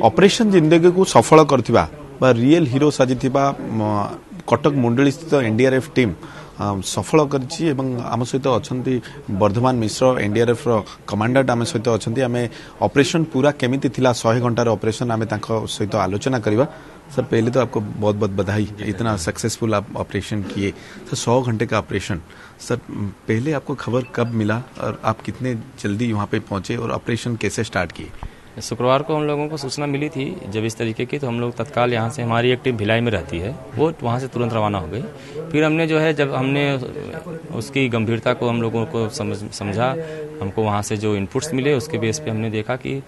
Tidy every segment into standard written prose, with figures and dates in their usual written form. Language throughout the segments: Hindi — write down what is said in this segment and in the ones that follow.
ऑपरेशन जिंदगी को सफल करथिबा बा रियल हीरो साजिथिबा कटक मुंडली स्थित एनडीआरएफ टीम सफल करछि एवं आम सहित अछंती वर्धमान मिश्र एनडीआरएफ रो कमांडेंट आम सहित अछंती आमे ऑपरेशन पूरा केमिति थिला 100 घंटार ऑपरेशन आमे तांको सहित आलोचना करिबा। सर पहले तो आपको बहुत बहुत बधाई, इतना सक्सेसफुल आप ऑपरेशन किए। सर 100 घंटे का ऑपरेशन, सर पहले आपको खबर कब मिला और आप कितने जल्दी वहाँ पे पहुंचे और ऑपरेशन कैसे स्टार्ट किए? शुक्रवार को हम लोगों को सूचना मिली थी जब इस तरीके की, तो हम लोग तत्काल यहाँ से, हमारी एक टीम भिलाई में रहती है, वो वहाँ से तुरंत रवाना हो गई। फिर हमने जो है, जब हमने उसकी गंभीरता को हम लोगों को समझा, हमको वहाँ से जो इनपुट्स मिले उसके बेस पे हमने देखा कि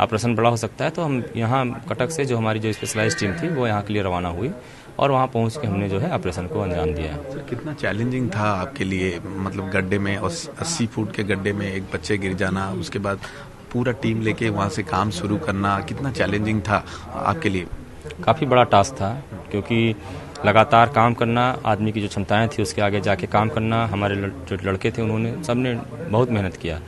ऑपरेशन बड़ा हो सकता है, तो हम यहाँ कटक से जो हमारी जो स्पेशलाइज्ड टीम थी वो यहाँ के लिए रवाना हुई और वहाँ पहुँच के हमने जो है ऑपरेशन को अंजाम दिया। सर कितना चैलेंजिंग था आपके लिए, मतलब गड्ढे में 80 फुट के गड्ढे में एक बच्चे गिर जाना, उसके बाद पूरा टीम लेके वहाँ से काम शुरू करना, कितना चैलेंजिंग था आपके लिए? काफ़ी बड़ा टास्क था, क्योंकि लगातार काम करना, आदमी की जो क्षमताएं थी उसके आगे जाके काम करना। हमारे जो लड़के थे उन्होंने सबने बहुत मेहनत किया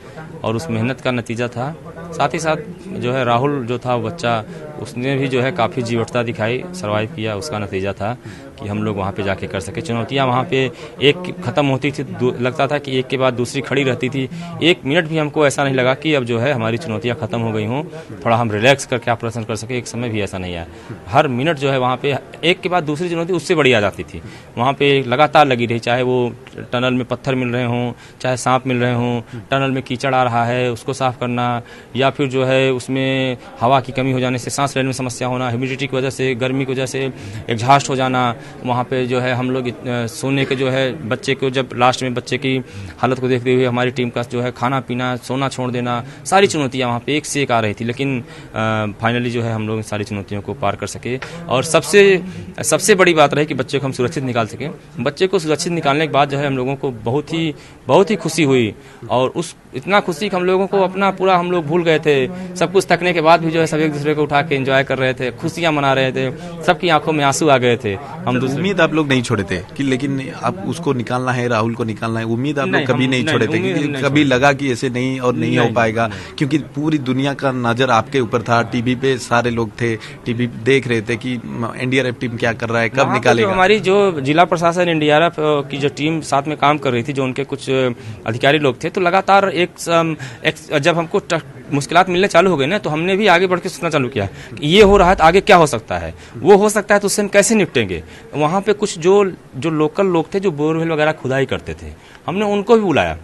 और उस मेहनत का नतीजा था। साथ ही साथ जो है राहुल जो था वो बच्चा, उसने भी जो है काफ़ी जीवटता दिखाई, सर्वाइव किया। उसका नतीजा था कि हम लोग वहाँ पे जाके कर सके। चुनौतियाँ वहाँ पे एक ख़त्म होती थी, लगता था कि एक के बाद दूसरी खड़ी रहती थी। एक मिनट भी हमको ऐसा नहीं लगा कि अब जो है हमारी चुनौतियाँ ख़त्म हो गई हों, थोड़ा हम रिलैक्स करके ऑपरेशन कर सके। एक समय भी ऐसा नहीं आया। हर मिनट जो है वहाँ पे एक के बाद दूसरी चुनौती उससे बड़ी आ जाती थी। वहाँ पे लगातार लगी रही, चाहे वो टनल में पत्थर मिल रहे हों, चाहे सांप मिल रहे हों, टनल में कीचड़ आ रहा है उसको साफ करना, या फिर जो है उसमें हवा की कमी हो जाने से सांस लेने में समस्या होना, ह्यूमिडिटी की वजह से, गर्मी की वजह से एग्जॉस्ट हो जाना। वहाँ पे जो है हम लोग सोने के जो है बच्चे को, जब लास्ट में बच्चे की हालत को देखते हुए हमारी टीम का जो है खाना पीना, सोना छोड़ देना, सारी चुनौतियाँ वहाँ पे एक से एक आ रही थी। लेकिन फाइनली जो है हम लोग सारी चुनौतियों को पार कर सके और सबसे बड़ी बात रही कि बच्चे को हम सुरक्षित निकाल सके। बच्चे को सुरक्षित निकालने के बाद जो है हम लोगों को बहुत ही खुशी हुई और उस इतना खुशी कि हम लोगों को अपना पूरा हम लोग भूल गए थे। सब कुछ थकने के बाद भी जो है सब एक दूसरे को उठा के एंजॉय कर रहे थे, खुशियां मना रहे थे, सबकी आंखों में आंसू आ गए थे। हम उम्मीद आप लोग नहीं छोड़े थे कि लेकिन अब उसको निकालना है, राहुल को निकालना है, उम्मीद आप लोग कभी नहीं छोड़े थे? क्योंकि कभी लगा कि ऐसे नहीं और नहीं हो पाएगा, क्योंकि पूरी दुनिया का नजर आपके ऊपर था। टीवी पे सारे लोग थे, टीवी देख रहे थे कि एनडीआरएफ टीम क्या कर रहा है, कब निकालेगा। हमारी जो जिला प्रशासन एनडीआरएफ की जो टीम साथ में काम कर रही थी, जो उनके कुछ अधिकारी लोग थे, तो लगातार जब हमको मुश्किलात मिलने चालू हो गए ना, तो हमने भी आगे बढ़ के सोचना चालू किया कि ये हो रहा है तो आगे क्या हो सकता है, वो हो सकता है तो उससे हम कैसे निपटेंगे। वहाँ पे कुछ जो लोकल लोग थे जो बोरवेल वगैरह खुदाई करते थे, हमने उनको भी बुलाया।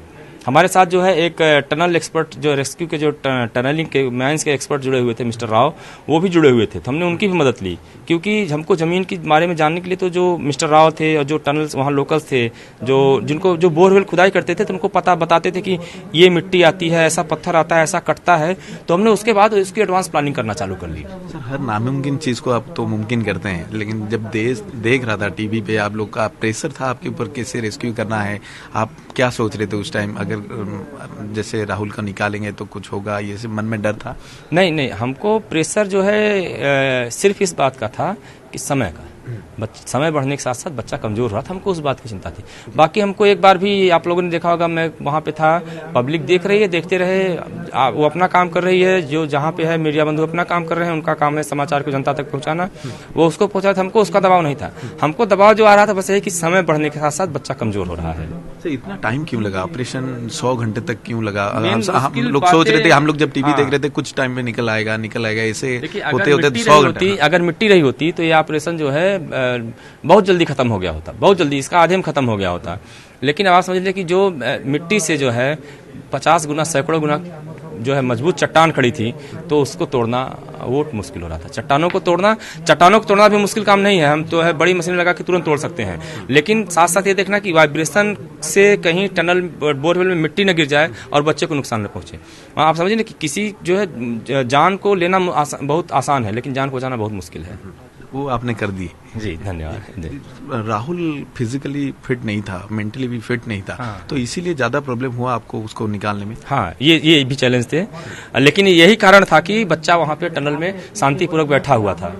हमारे साथ जो है एक टनल एक्सपर्ट, जो रेस्क्यू के जो टनलिंग के माइंस के एक्सपर्ट जुड़े हुए थे, मिस्टर राव, वो भी जुड़े हुए थे। तो हमने उनकी भी मदद ली, क्योंकि हमको ज़मीन के बारे में जानने के लिए तो जो मिस्टर राव थे और जो टनल्स वहाँ लोकल्स थे, जो बोरवेल खुदाई करते थे, तो उनको बताते थे कि ये मिट्टी आती है, ऐसा पत्थर आता है, ऐसा कटता है। तो हमने उसके बाद उसकी एडवांस प्लानिंग करना चालू कर ली। सर हर नामुमकिन चीज़ को आप तो मुमकिन करते हैं, लेकिन जब देश देख रहा था टीवी पे, आप लोग का प्रेशर था आपके ऊपर कैसे रेस्क्यू करना है, आप क्या सोच रहे थे उस टाइम? अगर जैसे राहुल का निकालेंगे तो कुछ होगा, ये सब मन में डर था? नहीं, हमको प्रेशर जो है सिर्फ इस बात का था कि समय का, समय बढ़ने के साथ साथ बच्चा कमजोर हो रहा था, हमको उस बात की चिंता थी। बाकी हमको एक बार भी, आप लोगों ने देखा होगा, मैं वहाँ पे था, पब्लिक देख रही है, देखते रहे, वो अपना काम कर रही है, जो जहाँ पे है मीडिया बंधु अपना काम कर रहे हैं, उनका काम है समाचार को जनता तक पहुँचाना, वो उसको पहुँचा था। हमको उसका दबाव नहीं था, हमको दबाव जो आ रहा था बस यही कि समय बढ़ने के साथ साथ बच्चा कमजोर हो रहा है। इतना टाइम क्यों लगा? ऑपरेशन 100 घंटे तक क्यों लगा? हम लोग सोच रहे थे, हम लोग जब टीवी देख रहे थे, कुछ टाइम में निकल आएगा, ऐसे होते होते 100 घंटे। अगर मिट्टी रही होती तो ये ऑपरेशन जो है बहुत जल्दी खत्म हो गया होता, बहुत जल्दी, इसका आधे में खत्म हो गया होता। लेकिन अब आप समझ लीजिए कि जो मिट्टी से जो है 50 गुना, सैकड़ों गुना जो है मजबूत चट्टान खड़ी थी, तो उसको तोड़ना वो मुश्किल हो रहा था। चट्टानों को तोड़ना भी मुश्किल काम नहीं है, हम तो है बड़ी मशीन लगा के तुरंत तोड़ सकते हैं। लेकिन साथ साथ ये देखना कि वाइब्रेशन से कहीं टनल बोरवेल में मिट्टी न गिर जाए और बच्चे को नुकसान न पहुंचे। आप समझिए ना कि किसी जो है जान को लेना बहुत आसान है, लेकिन जान को बचाना बहुत मुश्किल है। वो आपने कर दी। जी धन्यवाद। राहुल फिजिकली फिट नहीं था, मेंटली भी फिट नहीं था। हाँ। तो इसीलिए ज्यादा प्रॉब्लम हुआ आपको उसको निकालने में? हाँ, ये भी चैलेंज थे, लेकिन यही कारण था कि बच्चा वहाँ पे टनल में शांतिपूर्वक बैठा हुआ था।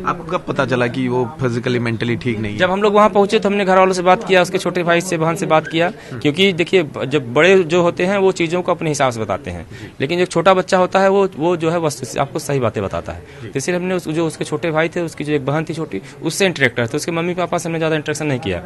आपको कब पता चला कि वो फिजिकली मेंटली ठीक नहीं है? जब हम लोग वहाँ पहुंचे तो हमने घर वालों से बात किया, उसके छोटे भाई से बहन से बात किया, क्योंकि देखिए जब बड़े जो होते हैं वो चीज़ों को अपने हिसाब से बताते हैं, लेकिन जो छोटा बच्चा होता है वो जो है वस्तु आपको सही बातें बताता है। तो इसलिए हमने जो उसके छोटे भाई थे, उसकी जो एक बहन थी छोटी, उससे इंटरेक्ट था, तो उसके मम्मी पापा से हमने ज़्यादा इंटरेक्शन नहीं किया।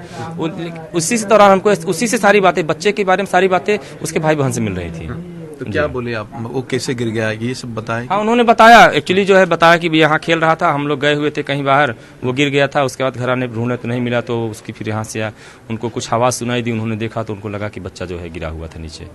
उसी से दौरान हमको उसी से सारी बातें, बच्चे के बारे में सारी बातें उसके भाई बहन से मिल रही थी। तो क्या बोले आप, वो कैसे गिर गया ये सब बताए? हाँ, उन्होंने बताया, एक्चुअली जो है बताया कि यहाँ खेल रहा था, हम लोग गए हुए थे कहीं बाहर, वो गिर गया था। उसके बाद घर आने ढूंढे तो नहीं मिला, तो उसकी फिर यहाँ से उनको कुछ आवाज़ सुनाई दी, उन्होंने देखा तो उनको लगा कि बच्चा जो है गिरा हुआ था नीचे।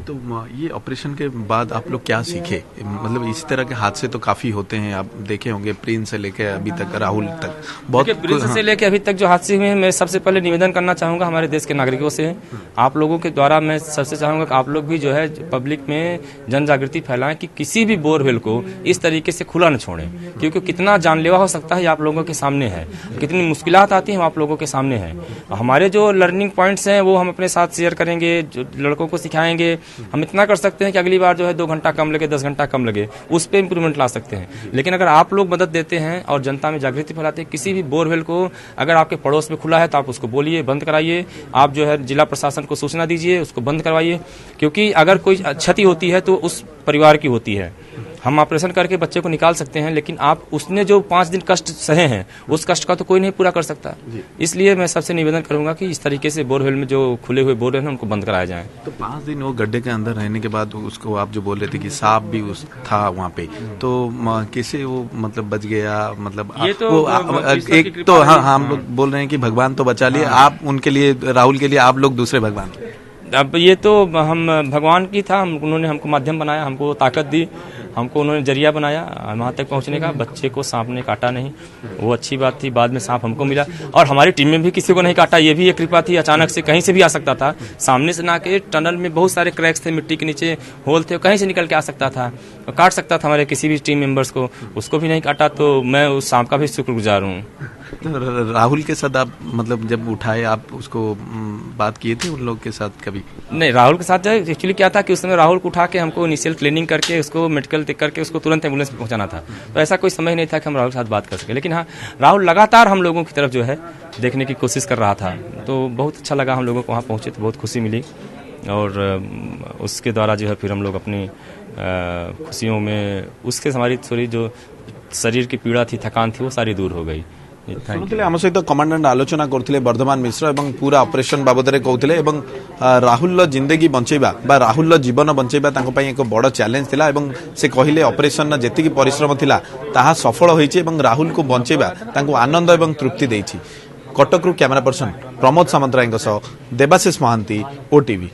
तो ये ऑपरेशन के बाद आप लोग क्या सीखे? मतलब इस तरह के हादसे तो काफी होते हैं, आप देखे होंगे, प्रिंस से लेके अभी तक राहुल तक बहुत। प्रिंस से लेके अभी तक जो हादसे हुए हैं, मैं सबसे पहले निवेदन करना चाहूंगा हमारे देश के नागरिकों से, आप लोगों के द्वारा मैं सबसे चाहूंगा कि आप लोग भी जो है पब्लिक में जन जागृति फैलाएं कि किसी भी बोरवेल को इस तरीके से खुला न छोड़ें, क्योंकि कितना जानलेवा हो सकता है आप लोगों के सामने है, कितनी मुश्किलात आती हैं आप लोगों के सामने है। हमारे जो लर्निंग पॉइंट्स हैं वो हम अपने साथ शेयर करेंगे, जो लड़कों को सिखाएंगे। हम इतना कर सकते हैं कि अगली बार जो है 2 घंटा कम लगे, 10 घंटा कम लगे, उस पर इंप्रूवमेंट ला सकते हैं। लेकिन अगर आप लोग मदद देते हैं और जनता में जागृति फैलाते हैं, किसी भी बोरवेल को अगर आपके पड़ोस में खुला है तो आप उसको बोलिए, बंद कराइए। आप जो है जिला प्रशासन को सूचना दीजिए, उसको बंद करवाइए, क्योंकि अगर कोई क्षति होती है तो उस परिवार की होती है। हम ऑपरेशन करके बच्चे को निकाल सकते हैं, लेकिन आप उसने जो 5 दिन कष्ट सहे हैं, उस कष्ट का तो कोई नहीं पूरा कर सकता। इसलिए मैं सबसे निवेदन करूंगा कि इस तरीके से बोरवेल में जो खुले हुए बोरवेल हैं उनको बंद कराया जाए। तो 5 दिन वो गड्ढे के अंदर रहने के बाद उसको आप जो बोल रहे थे कि सांप भी उस था वहाँ पे, तो कैसे वो मतलब बच गया? मतलब ये तो एक तो हाँ, हम लोग बोल रहे हैं कि भगवान तो बचा लिए, आप उनके लिए, राहुल के लिए आप लोग दूसरे भगवान। अब ये तो हम भगवान की था, उन्होंने हमको माध्यम बनाया, हमको ताकत दी, हमको उन्होंने जरिया बनाया वहाँ तक पहुँचने का। बच्चे को सांप ने काटा नहीं, वो अच्छी बात थी। बाद में सांप हमको मिला और हमारी टीम में भी किसी को नहीं काटा, ये भी एक कृपा थी। अचानक से कहीं से भी आ सकता था, सामने से ना के टनल में बहुत सारे क्रैक्स थे, मिट्टी के नीचे होल थे, कहीं से निकल के आ सकता था, काट सकता था हमारे किसी भी टीम मेंबर्स को, उसको भी नहीं काटा। तो मैं उस सांप का भी शुक्रगुजार हूँ। तो राहुल के साथ आप मतलब जब उठाए, आप उसको बात किए थे उन लोग के साथ कभी? नहीं, राहुल के साथ एक्चुअली क्या था कि उस समय राहुल को उठा के हमको इनिशियल क्लीनिंग करके उसको मेडिकल करके उसको तुरंत एम्बुलेंस में पहुंचाना था, तो ऐसा कोई समय नहीं था कि हम राहुल के साथ बात कर सके। लेकिन हाँ, राहुल लगातार हम लोगों की तरफ जो है देखने की कोशिश कर रहा था, तो बहुत अच्छा लगा। हम लोगों को वहाँ पहुँचे तो बहुत खुशी मिली और उसके द्वारा जो है फिर हम लोग अपनी खुशियों में उसके हमारी थोड़ी जो शरीर की पीड़ा थी, थकान थी, वो सारी दूर हो गई। आम सहित कमांडेंट आलोचना करथिले वर्धमान मिश्र एवं पूरा ऑपरेशन बाबद रे कहथिले एवं राहुल जिंदगी बंचेबा बा राहुल जीवन बंचेबा तांको पई एक बड़ चैलेंज थिला एवं से कहिले ऑपरेशन जेतिकी परिश्रम थिला ताहा सफल होईछि एवं राहुल को बंचेबा तांको आनंद एवं तृप्ति देछि। कटक रु कैमरा पर्सन प्रमोद सामंतराय सह देवाशीष महांती, ओटीवी।